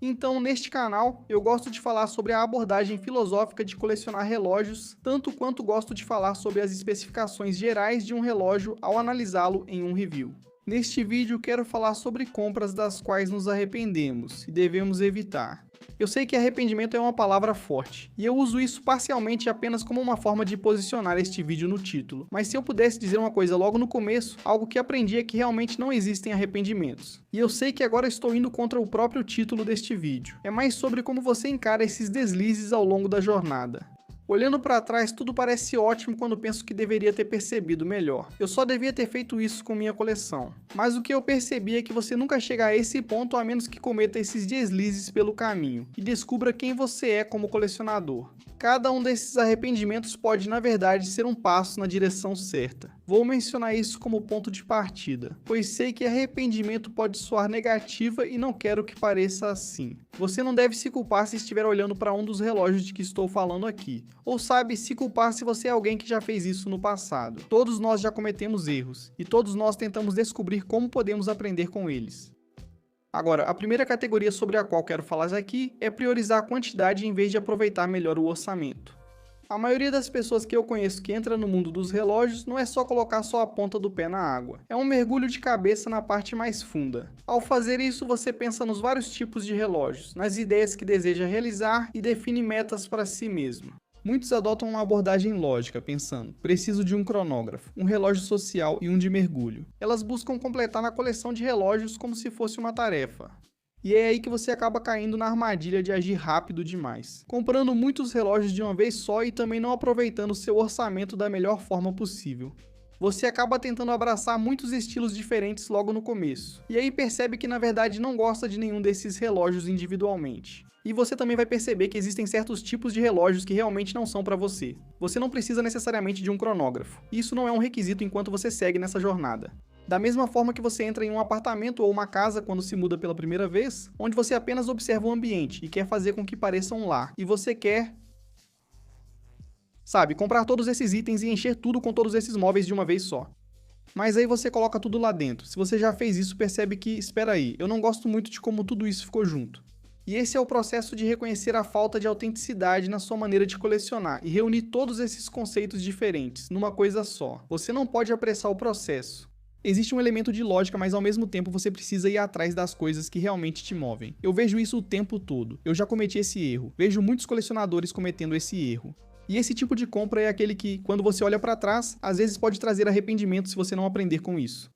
Então, neste canal, eu gosto de falar sobre a abordagem filosófica de colecionar relógios, tanto quanto gosto de falar sobre as especificações gerais de um relógio ao analisá-lo em um review. Neste vídeo, quero falar sobre compras das quais nos arrependemos e devemos evitar. Eu sei que arrependimento é uma palavra forte, e eu uso isso parcialmente apenas como uma forma de posicionar este vídeo no título, mas se eu pudesse dizer uma coisa logo no começo, algo que aprendi é que realmente não existem arrependimentos. E eu sei que agora estou indo contra o próprio título deste vídeo. É mais sobre como você encara esses deslizes ao longo da jornada. Olhando para trás, tudo parece ótimo quando penso que deveria ter percebido melhor. Eu só devia ter feito isso com minha coleção. Mas o que eu percebi é que você nunca chega a esse ponto a menos que cometa esses deslizes pelo caminho e descubra quem você é como colecionador. Cada um desses arrependimentos pode, na verdade, ser um passo na direção certa. Vou mencionar isso como ponto de partida, pois sei que arrependimento pode soar negativa e não quero que pareça assim. Você não deve se culpar se estiver olhando para um dos relógios de que estou falando aqui, ou sabe, se culpar se você é alguém que já fez isso no passado. Todos nós já cometemos erros, e todos nós tentamos descobrir como podemos aprender com eles. Agora, a primeira categoria sobre a qual quero falar aqui é priorizar a quantidade em vez de aproveitar melhor o orçamento. A maioria das pessoas que eu conheço que entra no mundo dos relógios não é só colocar só a ponta do pé na água, é um mergulho de cabeça na parte mais funda. Ao fazer isso, você pensa nos vários tipos de relógios, nas ideias que deseja realizar e define metas para si mesmo. Muitos adotam uma abordagem lógica, pensando, preciso de um cronógrafo, um relógio social e um de mergulho. Elas buscam completar na coleção de relógios como se fosse uma tarefa. E é aí que você acaba caindo na armadilha de agir rápido demais, comprando muitos relógios de uma vez só e também não aproveitando seu orçamento da melhor forma possível. Você acaba tentando abraçar muitos estilos diferentes logo no começo, e aí percebe que na verdade não gosta de nenhum desses relógios individualmente. E você também vai perceber que existem certos tipos de relógios que realmente não são para você. Você não precisa necessariamente de um cronógrafo. Isso não é um requisito enquanto você segue nessa jornada. Da mesma forma que você entra em um apartamento ou uma casa quando se muda pela primeira vez, onde você apenas observa o ambiente e quer fazer com que pareça um lar, e você quer, sabe, comprar todos esses itens e encher tudo com todos esses móveis de uma vez só. Mas aí você coloca tudo lá dentro. Se você já fez isso, percebe que, espera aí, eu não gosto muito de como tudo isso ficou junto. E esse é o processo de reconhecer a falta de autenticidade na sua maneira de colecionar e reunir todos esses conceitos diferentes numa coisa só. Você não pode apressar o processo. Existe um elemento de lógica, mas ao mesmo tempo você precisa ir atrás das coisas que realmente te movem. Eu vejo isso o tempo todo. Eu já cometi esse erro. Vejo muitos colecionadores cometendo esse erro. E esse tipo de compra é aquele que, quando você olha para trás, às vezes pode trazer arrependimento se você não aprender com isso.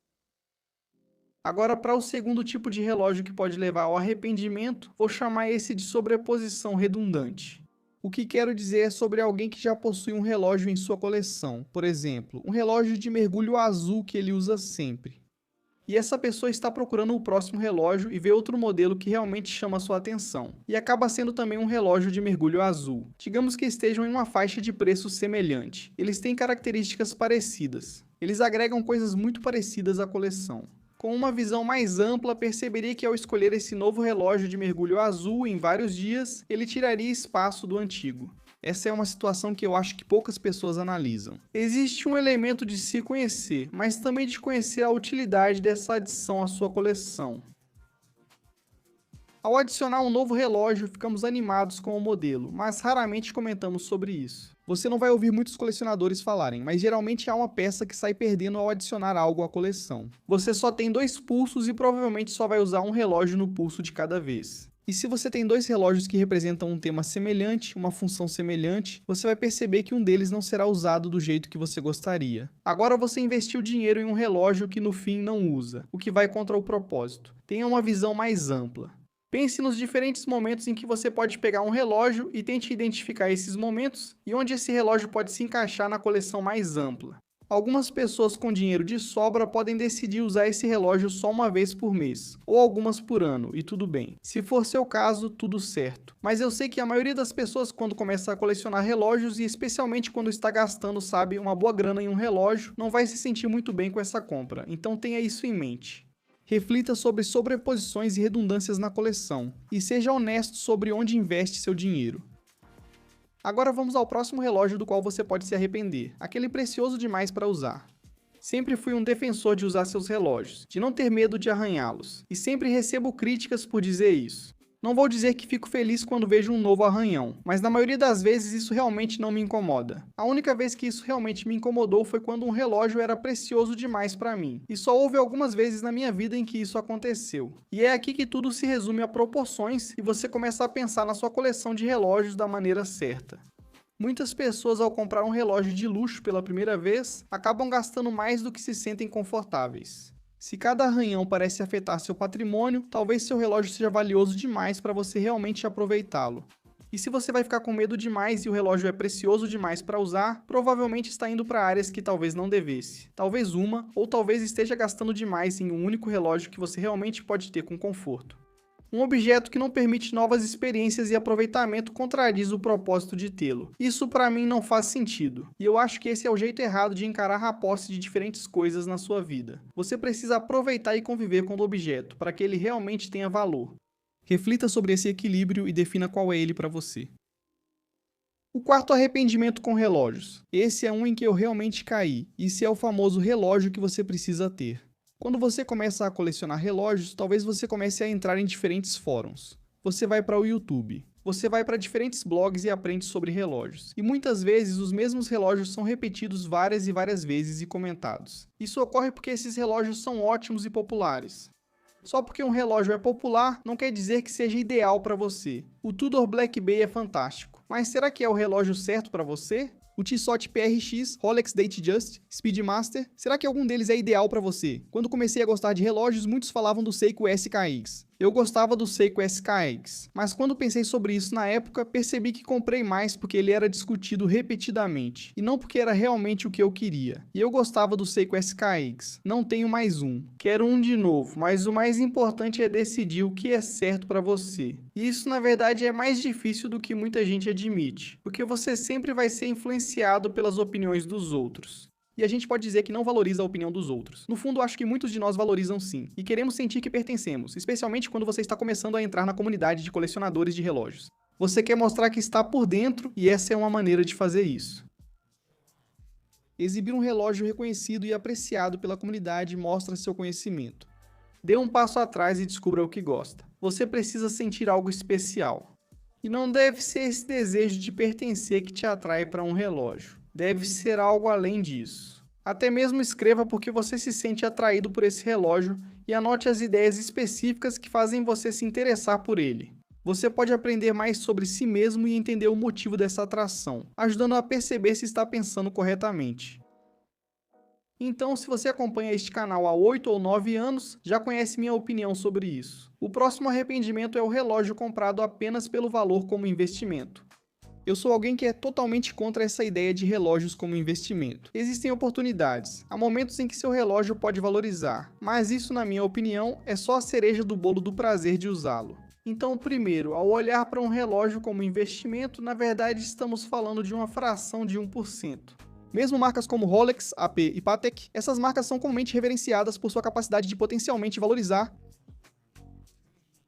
Agora, para o segundo tipo de relógio que pode levar ao arrependimento, vou chamar esse de sobreposição redundante. O que quero dizer é sobre alguém que já possui um relógio em sua coleção, por exemplo, um relógio de mergulho azul que ele usa sempre. E essa pessoa está procurando o próximo relógio e vê outro modelo que realmente chama sua atenção, e acaba sendo também um relógio de mergulho azul. Digamos que estejam em uma faixa de preço semelhante. Eles têm características parecidas. Eles agregam coisas muito parecidas à coleção. Com uma visão mais ampla, perceberia que ao escolher esse novo relógio de mergulho azul em vários dias, ele tiraria espaço do antigo. Essa é uma situação que eu acho que poucas pessoas analisam. Existe um elemento de se conhecer, mas também de conhecer a utilidade dessa adição à sua coleção. Ao adicionar um novo relógio, ficamos animados com o modelo, mas raramente comentamos sobre isso. Você não vai ouvir muitos colecionadores falarem, mas geralmente há uma peça que sai perdendo ao adicionar algo à coleção. Você só tem 2 pulsos e provavelmente só vai usar um relógio no pulso de cada vez. E se você tem 2 relógios que representam um tema semelhante, uma função semelhante, você vai perceber que um deles não será usado do jeito que você gostaria. Agora você investiu dinheiro em um relógio que no fim não usa, o que vai contra o propósito. Tenha uma visão mais ampla. Pense nos diferentes momentos em que você pode pegar um relógio e tente identificar esses momentos e onde esse relógio pode se encaixar na coleção mais ampla. Algumas pessoas com dinheiro de sobra podem decidir usar esse relógio só uma vez por mês, ou algumas por ano, e tudo bem. Se for seu caso, tudo certo. Mas eu sei que a maioria das pessoas, quando começa a colecionar relógios, e especialmente quando está gastando, sabe, uma boa grana em um relógio, não vai se sentir muito bem com essa compra. Então tenha isso em mente. Reflita sobre sobreposições e redundâncias na coleção, e seja honesto sobre onde investe seu dinheiro. Agora vamos ao próximo relógio do qual você pode se arrepender, aquele precioso demais para usar. Sempre fui um defensor de usar seus relógios, de não ter medo de arranhá-los, e sempre recebo críticas por dizer isso. Não vou dizer que fico feliz quando vejo um novo arranhão, mas na maioria das vezes isso realmente não me incomoda. A única vez que isso realmente me incomodou foi quando um relógio era precioso demais para mim, e só houve algumas vezes na minha vida em que isso aconteceu. E é aqui que tudo se resume a proporções e você começa a pensar na sua coleção de relógios da maneira certa. Muitas pessoas, ao comprar um relógio de luxo pela primeira vez, acabam gastando mais do que se sentem confortáveis. Se cada arranhão parece afetar seu patrimônio, talvez seu relógio seja valioso demais para você realmente aproveitá-lo. E se você vai ficar com medo demais e o relógio é precioso demais para usar, provavelmente está indo para áreas que talvez não devesse. Talvez uma, ou talvez esteja gastando demais em um único relógio que você realmente pode ter com conforto. Um objeto que não permite novas experiências e aproveitamento contradiz o propósito de tê-lo. Isso para mim não faz sentido, e eu acho que esse é o jeito errado de encarar a posse de diferentes coisas na sua vida. Você precisa aproveitar e conviver com o objeto, para que ele realmente tenha valor. Reflita sobre esse equilíbrio e defina qual é ele para você. O quarto arrependimento com relógios. Esse é um em que eu realmente caí, e esse é o famoso relógio que você precisa ter. Quando você começa a colecionar relógios, talvez você comece a entrar em diferentes fóruns. Você vai para o YouTube. Você vai para diferentes blogs e aprende sobre relógios. E muitas vezes os mesmos relógios são repetidos várias e várias vezes e comentados. Isso ocorre porque esses relógios são ótimos e populares. Só porque um relógio é popular, não quer dizer que seja ideal para você. O Tudor Black Bay é fantástico. Mas será que é o relógio certo para você? O Tissot PRX, Rolex Datejust, Speedmaster, será que algum deles é ideal para você? Quando comecei a gostar de relógios, muitos falavam do Seiko SKX. Eu gostava do Seiko SKX, mas quando pensei sobre isso na época, percebi que comprei mais porque ele era discutido repetidamente, e não porque era realmente o que eu queria. E eu gostava do Seiko SKX, não tenho mais um. Quero um de novo, mas o mais importante é decidir o que é certo para você. E isso na verdade é mais difícil do que muita gente admite, porque você sempre vai ser influenciado pelas opiniões dos outros. E a gente pode dizer que não valoriza a opinião dos outros. No fundo, acho que muitos de nós valorizam sim, e queremos sentir que pertencemos, especialmente quando você está começando a entrar na comunidade de colecionadores de relógios. Você quer mostrar que está por dentro, e essa é uma maneira de fazer isso. Exibir um relógio reconhecido e apreciado pela comunidade mostra seu conhecimento. Dê um passo atrás e descubra o que gosta. Você precisa sentir algo especial. E não deve ser esse desejo de pertencer que te atrai para um relógio. Deve ser algo além disso. Até mesmo escreva porque você se sente atraído por esse relógio e anote as ideias específicas que fazem você se interessar por ele. Você pode aprender mais sobre si mesmo e entender o motivo dessa atração, ajudando a perceber se está pensando corretamente. Então, se você acompanha este canal há 8 ou 9 anos, já conhece minha opinião sobre isso. O próximo arrependimento é o relógio comprado apenas pelo valor como investimento. Eu sou alguém que é totalmente contra essa ideia de relógios como investimento. Existem oportunidades, há momentos em que seu relógio pode valorizar, mas isso, na minha opinião, é só a cereja do bolo do prazer de usá-lo. Então, primeiro, ao olhar para um relógio como investimento, na verdade estamos falando de uma fração de 1%. Mesmo marcas como Rolex, AP e Patek, essas marcas são comumente reverenciadas por sua capacidade de potencialmente valorizar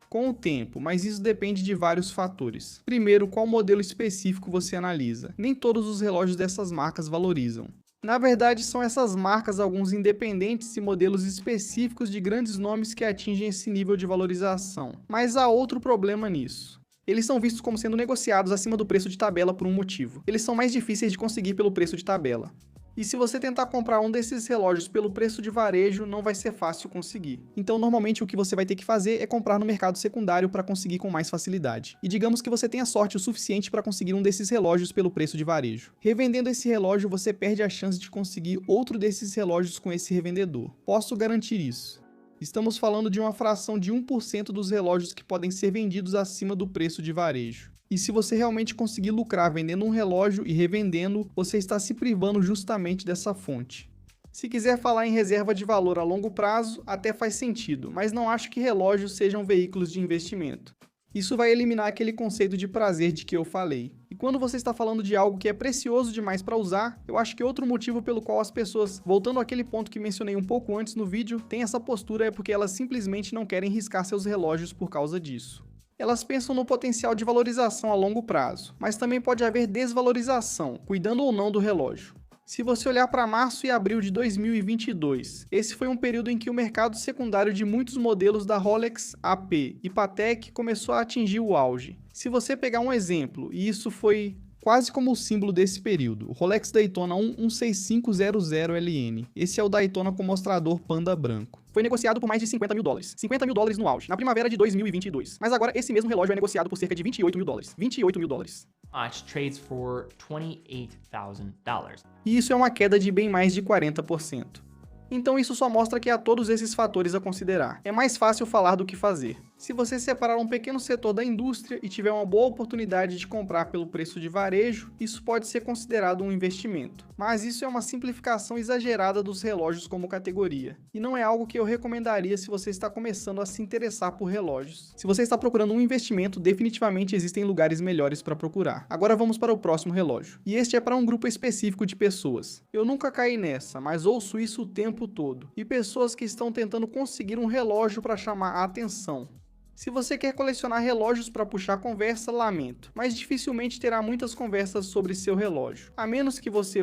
com o tempo, mas isso depende de vários fatores. Primeiro, qual modelo específico você analisa? Nem todos os relógios dessas marcas valorizam. Na verdade, são essas marcas alguns independentes e modelos específicos de grandes nomes que atingem esse nível de valorização. Mas há outro problema nisso. Eles são vistos como sendo negociados acima do preço de tabela por um motivo. Eles são mais difíceis de conseguir pelo preço de tabela. E se você tentar comprar um desses relógios pelo preço de varejo, não vai ser fácil conseguir. Então, normalmente, o que você vai ter que fazer é comprar no mercado secundário para conseguir com mais facilidade. E digamos que você tenha sorte o suficiente para conseguir um desses relógios pelo preço de varejo. Revendendo esse relógio, você perde a chance de conseguir outro desses relógios com esse revendedor. Posso garantir isso. Estamos falando de uma fração de 1% dos relógios que podem ser vendidos acima do preço de varejo. E se você realmente conseguir lucrar vendendo um relógio e revendendo, você está se privando justamente dessa fonte. Se quiser falar em reserva de valor a longo prazo, até faz sentido, mas não acho que relógios sejam veículos de investimento. Isso vai eliminar aquele conceito de prazer de que eu falei. E quando você está falando de algo que é precioso demais para usar, eu acho que outro motivo pelo qual as pessoas, voltando àquele ponto que mencionei um pouco antes no vídeo, têm essa postura é porque elas simplesmente não querem riscar seus relógios por causa disso. Elas pensam no potencial de valorização a longo prazo, mas também pode haver desvalorização, cuidando ou não do relógio. Se você olhar para março e abril de 2022, esse foi um período em que o mercado secundário de muitos modelos da Rolex, AP e Patek começou a atingir o auge. Se você pegar um exemplo, e isso foi quase como o símbolo desse período, o Rolex Daytona 16500LN. Esse é o Daytona com mostrador panda branco. Foi negociado por mais de 50 mil dólares. 50 mil dólares no auge, na primavera de 2022. Mas agora esse mesmo relógio é negociado por cerca de 28 mil dólares. 28 mil dólares. Watch trades for $28,000. E isso é uma queda de bem mais de 40%. Então isso só mostra que há todos esses fatores a considerar. É mais fácil falar do que fazer. Se você separar um pequeno setor da indústria e tiver uma boa oportunidade de comprar pelo preço de varejo, isso pode ser considerado um investimento. Mas isso é uma simplificação exagerada dos relógios como categoria. E não é algo que eu recomendaria se você está começando a se interessar por relógios. Se você está procurando um investimento, definitivamente existem lugares melhores para procurar. Agora vamos para o próximo relógio. E este é para um grupo específico de pessoas. Eu nunca caí nessa, mas ouço isso o tempo todo. E pessoas que estão tentando conseguir um relógio para chamar a atenção. Se você quer colecionar relógios para puxar conversa, lamento, mas dificilmente terá muitas conversas sobre seu relógio, a menos que você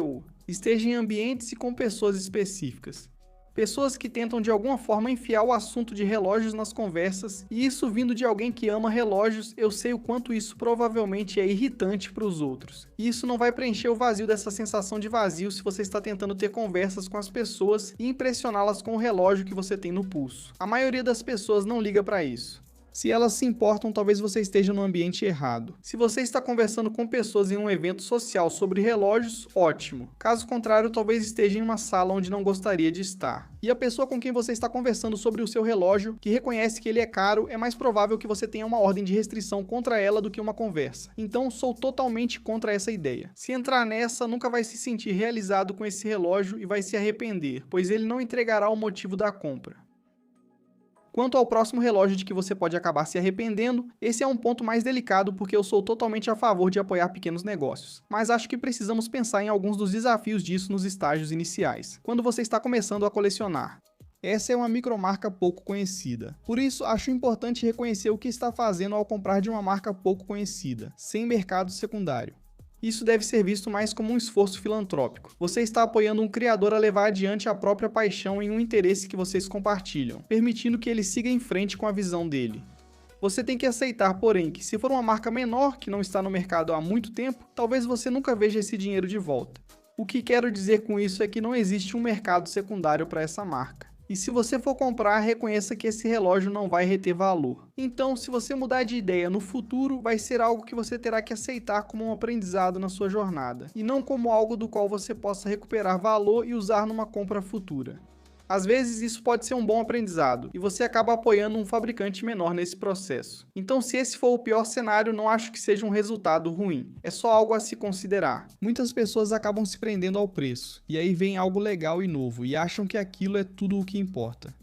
esteja em ambientes e com pessoas específicas. Pessoas que tentam de alguma forma enfiar o assunto de relógios nas conversas, e isso vindo de alguém que ama relógios, eu sei o quanto isso provavelmente é irritante para os outros. E isso não vai preencher o vazio dessa sensação de vazio se você está tentando ter conversas com as pessoas e impressioná-las com o relógio que você tem no pulso. A maioria das pessoas não liga para isso. Se elas se importam, talvez você esteja no ambiente errado. Se você está conversando com pessoas em um evento social sobre relógios, ótimo. Caso contrário, talvez esteja em uma sala onde não gostaria de estar. E a pessoa com quem você está conversando sobre o seu relógio, que reconhece que ele é caro, é mais provável que você tenha uma ordem de restrição contra ela do que uma conversa. Então, sou totalmente contra essa ideia. Se entrar nessa, nunca vai se sentir realizado com esse relógio e vai se arrepender, pois ele não entregará o motivo da compra. Quanto ao próximo relógio de que você pode acabar se arrependendo, esse é um ponto mais delicado porque eu sou totalmente a favor de apoiar pequenos negócios. Mas acho que precisamos pensar em alguns dos desafios disso nos estágios iniciais, quando você está começando a colecionar. Essa é uma micromarca pouco conhecida. Por isso, acho importante reconhecer o que está fazendo ao comprar de uma marca pouco conhecida, sem mercado secundário. Isso deve ser visto mais como um esforço filantrópico. Você está apoiando um criador a levar adiante a própria paixão em um interesse que vocês compartilham, permitindo que ele siga em frente com a visão dele. Você tem que aceitar, porém, que se for uma marca menor que não está no mercado há muito tempo, talvez você nunca veja esse dinheiro de volta. O que quero dizer com isso é que não existe um mercado secundário para essa marca. E se você for comprar, reconheça que esse relógio não vai reter valor. Então, se você mudar de ideia no futuro, vai ser algo que você terá que aceitar como um aprendizado na sua jornada, e não como algo do qual você possa recuperar valor e usar numa compra futura. Às vezes isso pode ser um bom aprendizado, e você acaba apoiando um fabricante menor nesse processo. Então, se esse for o pior cenário, não acho que seja um resultado ruim. É só algo a se considerar. Muitas pessoas acabam se prendendo ao preço, e aí vem algo legal e novo, e acham que aquilo é tudo o que importa.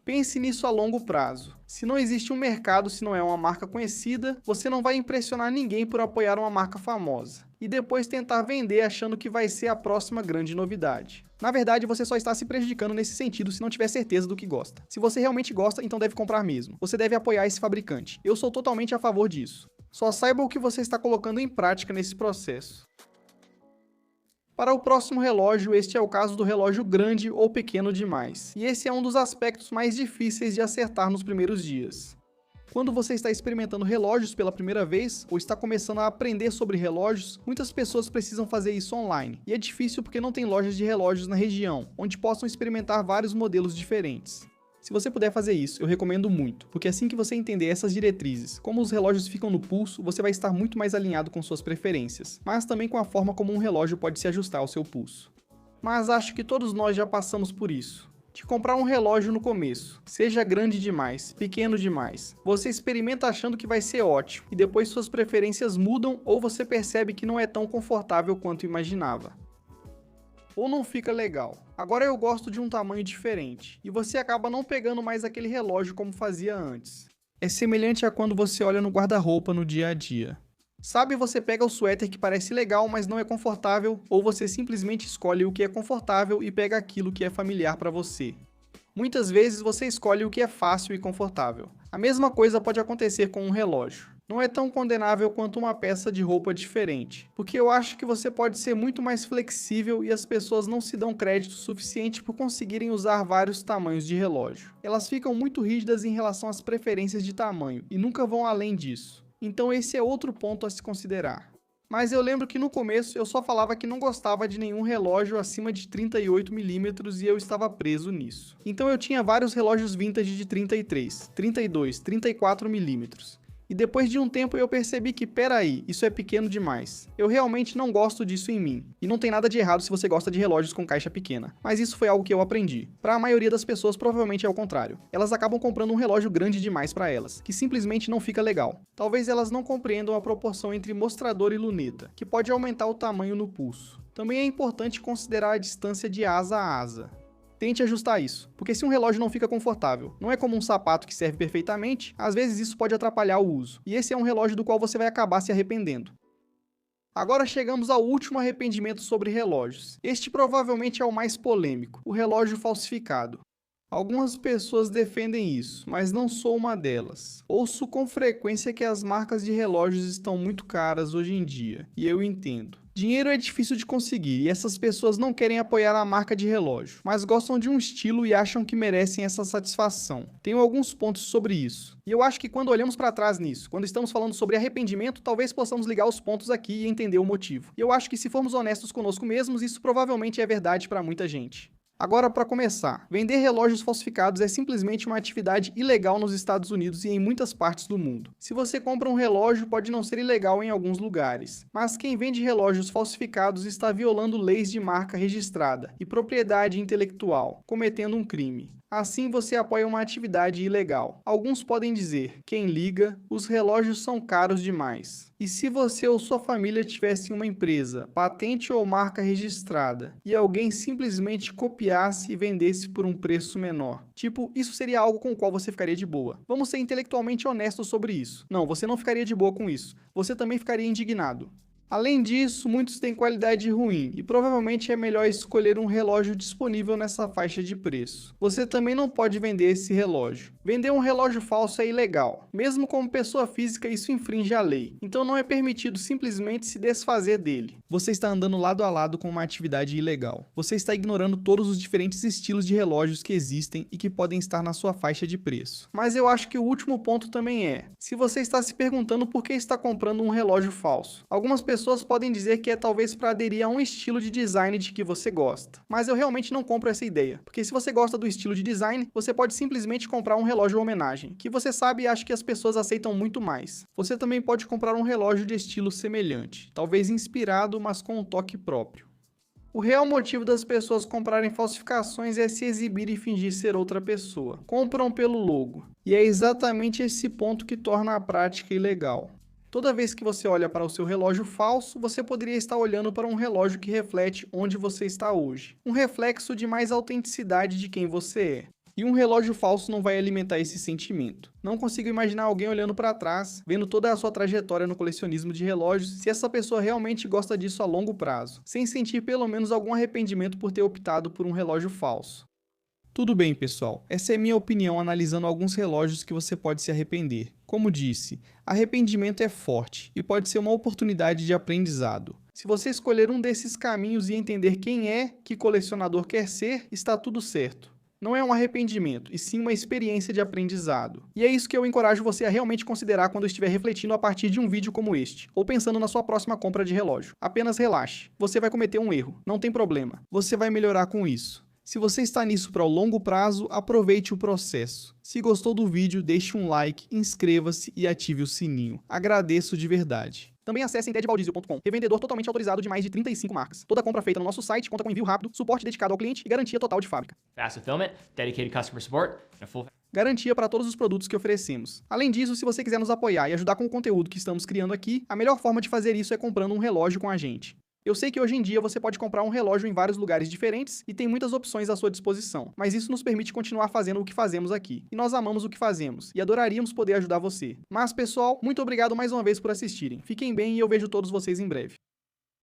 Pense nisso a longo prazo. Se não existe um mercado, se não é uma marca conhecida, você não vai impressionar ninguém por apoiar uma marca famosa. E depois tentar vender achando que vai ser a próxima grande novidade. Na verdade, você só está se prejudicando nesse sentido se não tiver certeza do que gosta. Se você realmente gosta, então deve comprar mesmo. Você deve apoiar esse fabricante. Eu sou totalmente a favor disso. Só saiba o que você está colocando em prática nesse processo. Para o próximo relógio, este é o caso do relógio grande ou pequeno demais. E esse é um dos aspectos mais difíceis de acertar nos primeiros dias. Quando você está experimentando relógios pela primeira vez, ou está começando a aprender sobre relógios, muitas pessoas precisam fazer isso online. E é difícil porque não tem lojas de relógios na região, onde possam experimentar vários modelos diferentes. Se você puder fazer isso, eu recomendo muito, porque assim que você entender essas diretrizes, como os relógios ficam no pulso, você vai estar muito mais alinhado com suas preferências, mas também com a forma como um relógio pode se ajustar ao seu pulso. Mas acho que todos nós já passamos por isso. De comprar um relógio no começo, seja grande demais, pequeno demais, você experimenta achando que vai ser ótimo, e depois suas preferências mudam ou você percebe que não é tão confortável quanto imaginava. Ou não fica legal. Agora eu gosto de um tamanho diferente, e você acaba não pegando mais aquele relógio como fazia antes. É semelhante a quando você olha no guarda-roupa no dia a dia. Sabe, você pega o suéter que parece legal, mas não é confortável, ou você simplesmente escolhe o que é confortável e pega aquilo que é familiar para você. Muitas vezes você escolhe o que é fácil e confortável. A mesma coisa pode acontecer com um relógio. não é tão condenável quanto uma peça de roupa diferente, porque eu acho que você pode ser muito mais flexível e as pessoas não se dão crédito suficiente por conseguirem usar vários tamanhos de relógio. Elas ficam muito rígidas em relação às preferências de tamanho e nunca vão além disso. Então esse é outro ponto a se considerar. Mas eu lembro que no começo eu só falava que não gostava de nenhum relógio acima de 38mm e eu estava preso nisso. Então eu tinha vários relógios vintage de 33, 32, 34mm. E depois de um tempo eu percebi que, peraí, isso é pequeno demais. Eu realmente não gosto disso em mim. E não tem nada de errado se você gosta de relógios com caixa pequena. Mas isso foi algo que eu aprendi. Para a maioria das pessoas, provavelmente é o contrário. Elas acabam comprando um relógio grande demais para elas, que simplesmente não fica legal. Talvez elas não compreendam a proporção entre mostrador e luneta, que pode aumentar o tamanho no pulso. Também é importante considerar a distância de asa a asa. Tente ajustar isso, porque se um relógio não fica confortável, não é como um sapato que serve perfeitamente, às vezes isso pode atrapalhar o uso, e esse é um relógio do qual você vai acabar se arrependendo. Agora chegamos ao último arrependimento sobre relógios. Este provavelmente é o mais polêmico, o relógio falsificado. Algumas pessoas defendem isso, mas não sou uma delas. Ouço com frequência que as marcas de relógios estão muito caras hoje em dia, e eu entendo. Dinheiro é difícil de conseguir e essas pessoas não querem apoiar a marca de relógio, mas gostam de um estilo e acham que merecem essa satisfação. Tenho alguns pontos sobre isso. E eu acho que quando olhamos para trás nisso, quando estamos falando sobre arrependimento, talvez possamos ligar os pontos aqui e entender o motivo. E eu acho que se formos honestos conosco mesmos, isso provavelmente é verdade para muita gente. Agora, para começar, vender relógios falsificados é simplesmente uma atividade ilegal nos Estados Unidos e em muitas partes do mundo. Se você compra um relógio, pode não ser ilegal em alguns lugares, mas quem vende relógios falsificados está violando leis de marca registrada e propriedade intelectual, cometendo um crime. Assim você apoia uma atividade ilegal. Alguns podem dizer, quem liga, os relógios são caros demais. E se você ou sua família tivesse uma empresa, patente ou marca registrada, e alguém simplesmente copiasse e vendesse por um preço menor? Tipo, isso seria algo com o qual você ficaria de boa. Vamos ser intelectualmente honestos sobre isso. Não, você não ficaria de boa com isso. Você também ficaria indignado. Além disso, muitos têm qualidade ruim e provavelmente é melhor escolher um relógio disponível nessa faixa de preço. Você também não pode vender esse relógio. Vender um relógio falso é ilegal. Mesmo como pessoa física, isso infringe a lei. Então não é permitido simplesmente se desfazer dele. Você está andando lado a lado com uma atividade ilegal. Você está ignorando todos os diferentes estilos de relógios que existem e que podem estar na sua faixa de preço. Mas eu acho que o último ponto também é: se você está se perguntando por que está comprando um relógio falso, algumas pessoas podem dizer que é talvez para aderir a um estilo de design de que você gosta. Mas eu realmente não compro essa ideia, porque se você gosta do estilo de design, você pode simplesmente comprar um relógio homenagem, que você sabe e acha que as pessoas aceitam muito mais. Você também pode comprar um relógio de estilo semelhante, talvez inspirado, mas com um toque próprio. O real motivo das pessoas comprarem falsificações é se exibir e fingir ser outra pessoa. Compram pelo logo. E é exatamente esse ponto que torna a prática ilegal. Toda vez que você olha para o seu relógio falso, você poderia estar olhando para um relógio que reflete onde você está hoje. Um reflexo de mais autenticidade de quem você é. E um relógio falso não vai alimentar esse sentimento. Não consigo imaginar alguém olhando para trás, vendo toda a sua trajetória no colecionismo de relógios, se essa pessoa realmente gosta disso a longo prazo, sem sentir pelo menos algum arrependimento por ter optado por um relógio falso. Tudo bem, pessoal, essa é minha opinião analisando alguns relógios que você pode se arrepender. Como disse, arrependimento é forte e pode ser uma oportunidade de aprendizado. Se você escolher um desses caminhos e entender quem é que colecionador quer ser, está tudo certo. Não é um arrependimento, e sim uma experiência de aprendizado. E é isso que eu encorajo você a realmente considerar quando estiver refletindo a partir de um vídeo como este, ou pensando na sua próxima compra de relógio. Apenas relaxe. Você vai cometer um erro, não tem problema. Você vai melhorar com isso. Se você está nisso para o longo prazo, aproveite o processo. Se gostou do vídeo, deixe um like, inscreva-se e ative o sininho. Agradeço de verdade. Também acesse tedbaldizio.com, revendedor totalmente autorizado de mais de 35 marcas. Toda compra feita no nosso site conta com envio rápido, suporte dedicado ao cliente e garantia total de fábrica. Fast fulfillment, dedicated customer support, and a full Garantia para todos os produtos que oferecemos. Além disso, se você quiser nos apoiar e ajudar com o conteúdo que estamos criando aqui, a melhor forma de fazer isso é comprando um relógio com a gente. Eu sei que hoje em dia você pode comprar um relógio em vários lugares diferentes e tem muitas opções à sua disposição, mas isso nos permite continuar fazendo o que fazemos aqui. E nós amamos o que fazemos e adoraríamos poder ajudar você. Mas, pessoal, muito obrigado mais uma vez por assistirem. Fiquem bem e eu vejo todos vocês em breve.